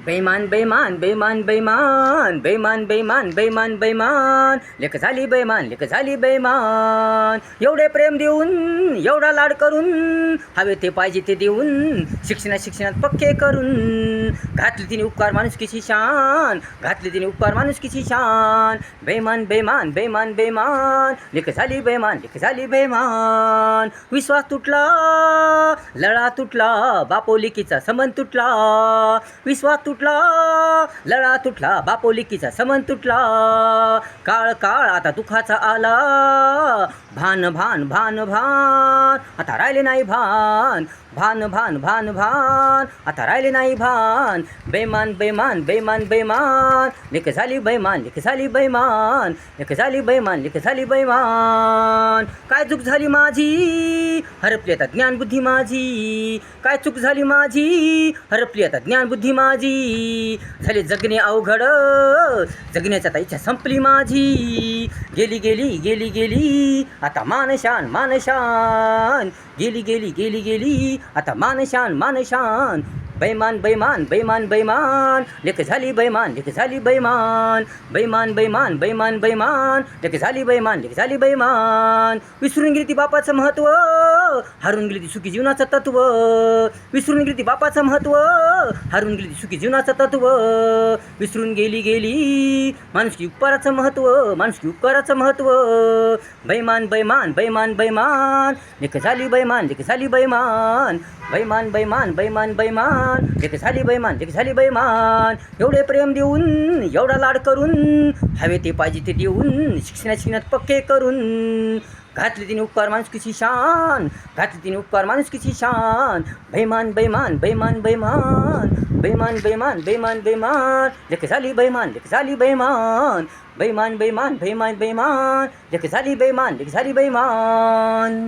बेईमान बेईमान बेईमान बेईमान बेईमान बेईमान बेईमान बेईमान लेक झाली बेईमान लेक झाली बेईमान. एवढे प्रेम देऊन एवढा लाड करून हवे ते पाहिजे ते देऊन शिक्षणात पक्के करून घातली तिने उपकार माणुसकीची शान घातली तिने उपकार माणुसकीची शान. बेईमान बेईमान बेईमान बेईमान लेक झाली बेईमान लेक झाली बेईमान. विश्वास तुटला लळा तुटला बापोलिकीचा संबंध तुटला. विश्वास तुटला लळा तुटला बापोलिकीचा संबंध तुटला. काळ काळ आता दुखाचा आला भान भान भान भान आता राहिले नाही भान भान भान भान भान आता राहिले नाही भान. बेईमान बेईमान बेईमान बेईमान लेक झाली बेईमान लेक झाली बेईमान लेक झाली बेईमान लेक झाली बेईमान. काय चूक झाली माझी हरपली आता ज्ञान बुद्धी माझी. काय चूक झाली माझी हरपली आता ज्ञान बुद्धी माझी. झाले जगणे अवघड जगण्याची आता इच्छा संपली माझी. गेली गेली गेली गेली आता मानशान मानशान गेली गेली गेली गेली आता मानशान मानशान. बेईमान बेईमान बेईमान बेईमान लेक झाली बेईमान लेक झाली बेईमान. बेईमान बेईमान बेईमान बेईमान लेक झाली बेईमान लेक झाली बेईमान. विसरून गेली ती बापाचं महत्त्व हरून गेली ती सुखी जीवनाचं तत्व. विसरून गेली ती बापाचं महत्त्व हरून गेली ती सुखी जीवनाचं तत्व. विसरून गेली गेली माणुसकी उपकाराचं महत्त्व माणुसकी उपकाराचं महत्त्व. बेईमान बेईमान बेईमान बेईमान लेक झाली बेईमान लेक झाली बेईमान. बेईमान बेईमान बेईमान बेईमान लेक झाली बेईमान लेक झाली बेईमान. एवढे प्रेम देऊन एवढा लाड करून हवे ते पाहिजे ते देऊन शिक्षणात पक्के करून घातली तिने उपकार माणुसकीची शान घातली तिने उपकार माणुसकीची शान. बेईमान बेईमान बेईमान बेईमान बेईमान बेईमान बेईमान बेईमान लेक झाली बेईमान लेक झाली बेईमान. बेईमान बेईमान बेईमान बेईमान लेक झाली बेईमान लेक झाली बेईमान.